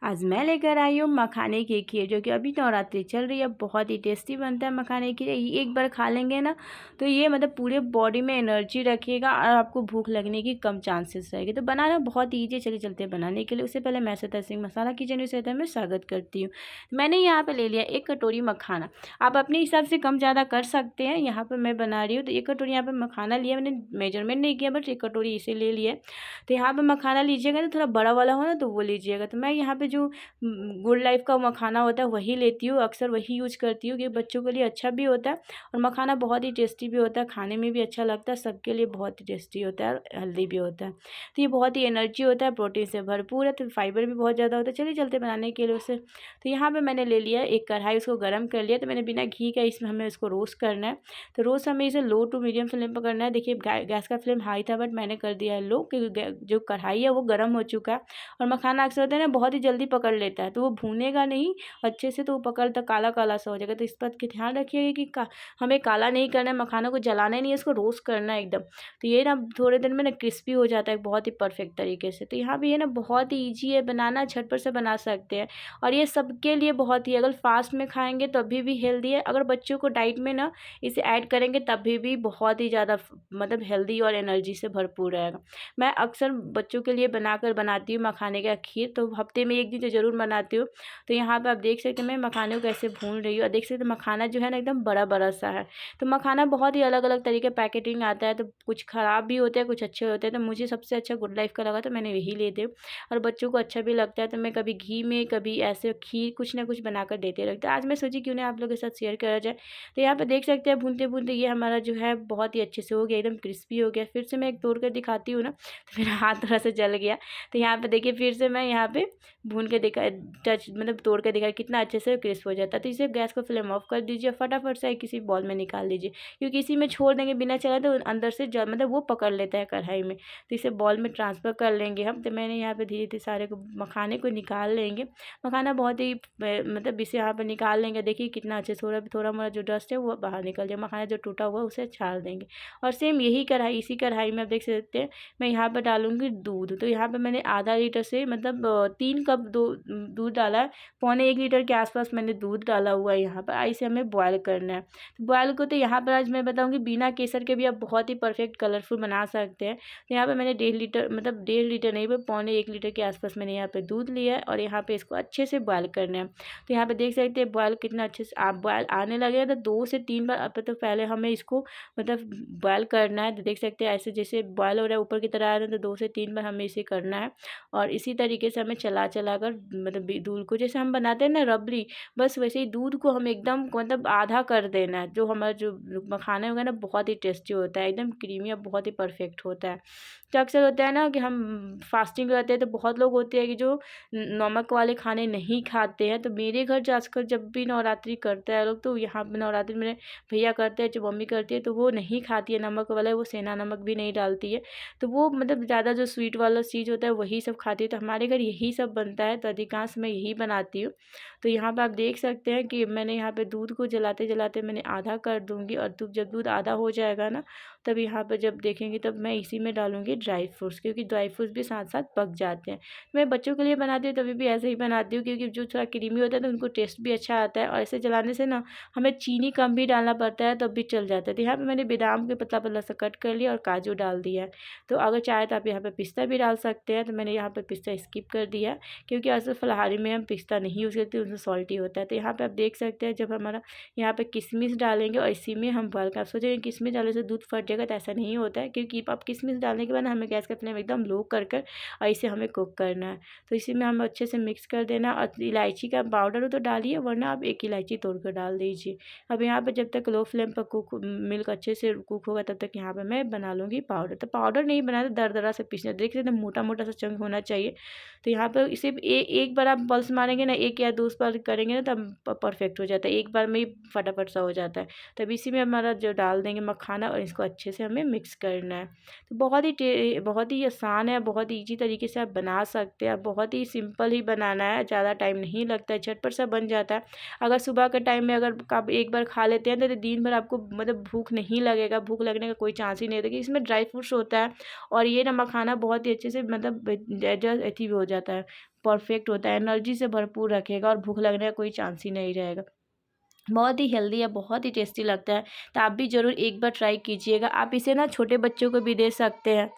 आज मैं लेकर आई हूँ मखाने की खीर, जो कि अभी नवरात्रि चल रही है। बहुत ही टेस्टी बनता है मखाने की खीर। एक बार खा लेंगे ना तो ये मतलब पूरे बॉडी में एनर्जी रखेगा और आपको भूख लगने की कम चांसेस रहेगी। तो बनाना बहुत ईजी, चलिए चलते हैं बनाने के लिए। उससे पहले मैं सतह सिंह मसाला किचन से मैं स्वागत करती हूँ। मैंने यहाँ पे ले लिया 1 कटोरी मखाना। आप अपने हिसाब से कम ज़्यादा कर सकते हैं। यहाँ पर मैं बना रही हूँ तो 1 कटोरी यहाँ पर मखाना लिया। मैंने मेजरमेंट नहीं किया, बट 1 कटोरी इसे ले लिया। तो यहाँ पर मखाना लीजिएगा ना, थोड़ा बड़ा वाला हो ना तो वो लीजिएगा। तो मैं यहाँ पे जो गुड लाइफ का मखाना होता है वही लेती हूँ, अक्सर वही यूज़ करती हूँ, कि बच्चों के लिए अच्छा भी होता है और मखाना बहुत ही टेस्टी भी होता है, खाने में भी अच्छा लगता है, सबके लिए बहुत ही टेस्टी होता है और हेल्दी भी होता है। तो ये बहुत ही एनर्जी होता है, प्रोटीन से भरपूर है, तो फाइबर भी बहुत ज़्यादा होता है। चलिए चलते बनाने के लिए उसे। तो यहाँ पर मैंने ले लिया एक कढ़ाई, उसको गर्म कर लिया। तो मैंने बिना घी का इसमें हमें इसको रोस्ट करना है। तो रोस्ट हमें इसे लो टू मीडियम फ्लेम पर करना है। देखिए गैस का फ्लेम हाई था, बट मैंने कर दिया है लो, क्योंकि जो कढ़ाई है वो गर्म हो चुका है। और मखाना अक्सर होता है ना बहुत ही जल्दी पकड़ लेता है, तो वो भूनेगा नहीं अच्छे से, तो वो पकड़ता काला काला सा हो जाएगा। तो इस बात की ध्यान रखिएगा कि हमें काला नहीं करना है, मखाना को जलाना ही नहीं है, इसको रोस्ट करना है एकदम। तो ये ना थोड़े दिन में ना क्रिस्पी हो जाता है बहुत ही परफेक्ट तरीके से। तो यहाँ पे ये ना बहुत ही ईजी है बनाना, झटपट से बना सकते हैं। और ये सबके लिए बहुत ही, अगर फास्ट में खाएंगे तभी भी हेल्दी है, अगर बच्चों को डाइट में ना इसे ऐड करेंगे तभी भी बहुत ही ज़्यादा मतलब हेल्दी और एनर्जी से भरपूर रहेगा। मैं अक्सर बच्चों के लिए बनाती हूँ मखाने का खीर, तो हफ्ते में 1 दिन तो ज़रूर बनाती हूँ। तो यहाँ पे आप देख सकते हैं मैं मखाने को कैसे भून रही हूँ, और देख सकते हैं मखाना जो है ना एकदम बड़ा बड़ा सा है। तो मखाना बहुत ही अलग अलग तरीके पैकेटिंग आता है, तो कुछ ख़राब भी होते हैं, कुछ अच्छे होते हैं। तो मुझे सबसे अच्छा गुड लाइफ का लगा, तो मैंने यही ले दिया। और बच्चों को अच्छा भी लगता है, तो मैं कभी घी में कभी ऐसे खीर कुछ ना कुछ बनाकर देते रहती हूँ। आज मैं सोची क्यों ना आप लोगों के साथ शेयर करा जाए। तो यहाँ पे देख सकते हैं भूनते भूनते ये हमारा जो है बहुत ही अच्छे से हो गया, एकदम क्रिस्पी हो गया। फिर से मैं एक तोड़ कर दिखाती हूँ ना, तो मेरा हाथ थोड़ा सा जल गया। तो यहाँ पे देखिए फिर से मैं यहाँ पे भून के दिखा, टच मतलब तोड़ के दिखा कितना अच्छे से क्रिस्प हो जाता है। तो इसे गैस को फ्लेम ऑफ कर दीजिए, फटाफट से किसी बॉल में निकाल लीजिए, क्योंकि इसी में छोड़ देंगे बिना चलाए तो अंदर से मतलब वो पकड़ लेता है कढ़ाई में। तो इसे बॉल में ट्रांसफ़र कर लेंगे हम। तो मैंने यहाँ पे धीरे धीरे सारे को मखाने को निकाल लेंगे। मखाना बहुत ही मतलब इसे यहाँ पर निकाल लेंगे। देखिए कितना अच्छे से थोड़ा मोड़ा जो डस्ट है वो बाहर निकल जाए। मखाना जो टूटा हुआ उसे छाल देंगे। और सेम यही कढ़ाई, इसी कढ़ाई में आप देख सकते हैं मैं यहाँ पर डालूँगी दूध। तो यहाँ पे मैंने आधा लीटर से मतलब 3 कप दूध डाला है। पौने 1 लीटर के आसपास मैंने दूध डाला हुआ है यहाँ पर। इसे हमें बॉयल करना है। तो बॉयल को तो यहाँ पर आज मैं बताऊँगी बिना केसर के भी आप बहुत ही परफेक्ट कलरफुल बना सकते हैं। तो यहाँ पर मैंने 1.5 लीटर मतलब 1.5 लीटर नहीं, पर पौने 1 लीटर के आसपास मैंने यहाँ पर दूध लिया है, और यहाँ पर इसको अच्छे से बॉयल करना है। तो यहाँ पर देख सकते हैं बॉयल कितना अच्छे से आप बॉयल आने लगे तो 2 से 3 बार अब तो पहले हमें इसको मतलब बॉयल करना है। तो देख सकते हैं ऐसे जैसे बॉयल हो रहा है ऊपर की तरह आ रहा है, तो 2 से 3 बार हमें इसे करना है। और इसी तरीके से हमें चला चला कर मतलब दूध को जैसे हम बनाते हैं ना रबड़ी, बस वैसे ही दूध को हमें एकदम मतलब आधा कर देना है। जो हमारा जो मखाना होगा ना बहुत ही टेस्टी होता है, एकदम क्रीमी और बहुत ही परफेक्ट होता है। तो अक्सर होता है ना कि हम फास्टिंग करते हैं, तो बहुत लोग होते हैं कि जो नमक वाले खाने नहीं खाते हैं। तो मेरे घर जाकर जब भी नवरात्रि करते हैं लोग, तो यहाँ पर नवरात्रि में भैया करते हैं, जो मम्मी करती है, तो वो नहीं खाती है नमक वाला, वो सेंधा नमक भी नहीं डालती है। तो वो मतलब ज़्यादा जो स्वीट वाला चीज़ होता है वही सब खाती है। तो हमारे घर यही सब बनता है, तो अधिकांश मैं यही बनाती हूँ। तो यहाँ पे आप देख सकते हैं कि मैंने यहाँ पे दूध को जलाते जलाते मैंने आधा कर दूँगी, और जब दूध आधा हो जाएगा ना, तब यहाँ पे जब देखेंगे तब मैं इसी में डालूँगी ड्राई फ्रूट्स, क्योंकि ड्राई फ्रूट्स भी साथ साथ पक जाते हैं। मैं बच्चों के लिए बनाती हूँ तभी भी ऐसे ही बनाती हूँ, क्योंकि जो थोड़ा क्रीमी होता है तो उनको टेस्ट भी अच्छा आता है। और ऐसे जलाने से ना हमें चीनी कम भी डालना पड़ता है, तब भी चल जाता है। तो यहाँ पे मैंने बादाम के पतला पतला सा कट कर लिया और काजू डाल दिया है। तो अगर चाहे तो आप यहाँ पे पिस्ता भी डाल सकते हैं। तो मैंने यहाँ पे पिस्ता स्किप कर दिया है, क्योंकि ऐसे फलाहारी में हम पिस्ता नहीं यूज़ करते, उसमें सॉल्टी होता है। तो यहाँ पे आप देख सकते हैं जब हमारा यहाँ पे किशमिश डालेंगे और इसी में हम बॉयल कर, आप सोचेंगे किशमिश डालने से दूध फट जाएगा, तो ऐसा नहीं होता है। क्योंकि आप किशमिश डालने के बाद हमें गैस का फ्लेम एकदम लो कर और इसे हमें कुक करना है। तो इसी में हम अच्छे से मिक्स कर देना। और इलायची का पाउडर हो तो डालिए, वरना आप 1 इलायची तोड़ कर डाल दीजिए। अब यहाँ पर जब तक लो फ्लेम पर मिल्क अच्छे से कुक होगा, तब तक यहाँ पे मैं बना लूँगी पाउडर। तो पाउडर नहीं बनाना, दरदरा से पीसना, देखिए एकदम मोटा मोटा सा चंक होना चाहिए। तो यहाँ पर इसे एक बार आप पल्स मारेंगे ना, 1 या 2 बार करेंगे ना, तब परफेक्ट हो जाता है। एक बार में ही फटाफट सा हो जाता है। तब इसी में हमारा जो डाल देंगे मखाना, और इसको अच्छे से हमें मिक्स करना है। तो बहुत ही आसान है, बहुत ही ईजी तरीके से आप बना सकते हैं। बहुत ही सिंपल ही बनाना है, ज़्यादा टाइम नहीं लगता है, झटपट सा बन जाता है। अगर सुबह के टाइम में अगर आप एक बार खा लेते हैं तो दिन भर आपको मतलब भूख नहीं लगेगा, भूख लगने का कोई चांस ही नहीं रहेगा। इसमें ड्राई फ्रूट्स होता है, और ये ना मखाना बहुत ही अच्छे से मतलब एडजस्ट भी हो जाता है, परफेक्ट होता है, एनर्जी से भरपूर रखेगा और भूख लगने का कोई चांस ही नहीं रहेगा। बहुत ही हेल्दी है, बहुत ही टेस्टी लगता है, तो आप भी ज़रूर एक बार ट्राई कीजिएगा। आप इसे ना छोटे बच्चों को भी दे सकते हैं।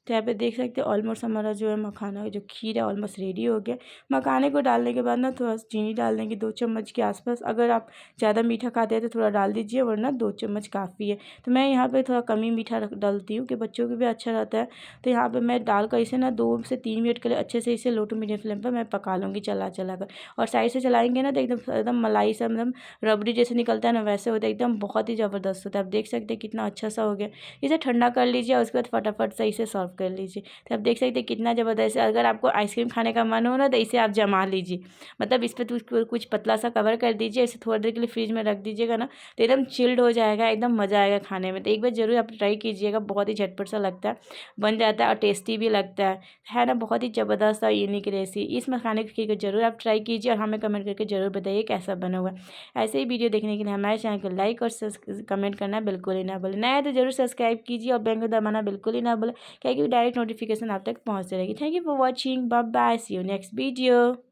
तो यहाँ पे देख सकते हैं ऑलमोस्ट हमारा जो है मखाना जो खीर है ऑलमोस्ट रेडी हो गया। मखाने को डालने के बाद ना थोड़ा सा चीनी डाल देंगे 2 चम्मच के आसपास। अगर आप ज़्यादा मीठा खाते हैं तो थोड़ा डाल दीजिए, वरना 2 चम्मच काफ़ी है। तो मैं यहाँ पे थोड़ा कम ही मीठा डालती हूँ कि बच्चों को भी अच्छा रहता है। तो यहाँ पर मैं डालकर इसे ना 2 से 3 मिनट के लिए अच्छे से इसे लो टू मीडियम फ्लेम पर मैं पका लूँगी चला कर। और साइड से चलाएँगे ना तो एकदम एकदम मलाई सा मतलब रबड़ी जैसे निकलता है ना, वैसे होता है, एकदम बहुत ही ज़बरदस्त होता है। आप देख सकते हैं कितना अच्छा सा हो गया। इसे ठंडा कर लीजिए और उसके बाद फटाफट से इसे सर्व कर लीजिए। तो आप देख सकते हैं कितना ज़बरदस्त है। अगर आपको आइसक्रीम खाने का मन हो ना तो इसे आप जमा लीजिए, मतलब इस पर कुछ पतला सा कवर कर दीजिए, इसे थोड़ी देर के लिए फ्रिज में रख दीजिएगा ना तो एकदम चिल्ड हो जाएगा, एकदम मज़ा आएगा खाने में। तो एक बार ज़रूर आप ट्राई कीजिएगा, बहुत ही झटपट सा लगता है, बन जाता है और टेस्टी भी लगता है ना। बहुत ही ज़बरदस्त और यूनिक रेसिपी इस मखाने की खीर को ज़रूर आप ट्राई कीजिए और हमें कमेंट करके ज़रूर बताइए कैसा बना हुआ है। ऐसे ही वीडियो देखने के लिए हमारे चैनल को लाइक और कमेंट करना बिल्कुल ही ना भूलें। नया है तो ज़रूर सब्सक्राइब कीजिए और बेल को दबाना बिल्कुल ही ना भूलें, क्योंकि डायरेक्ट नोटिफिकेशन आप तक पहुँचती रहेगी। Thank you for watching, bye bye, see you next video.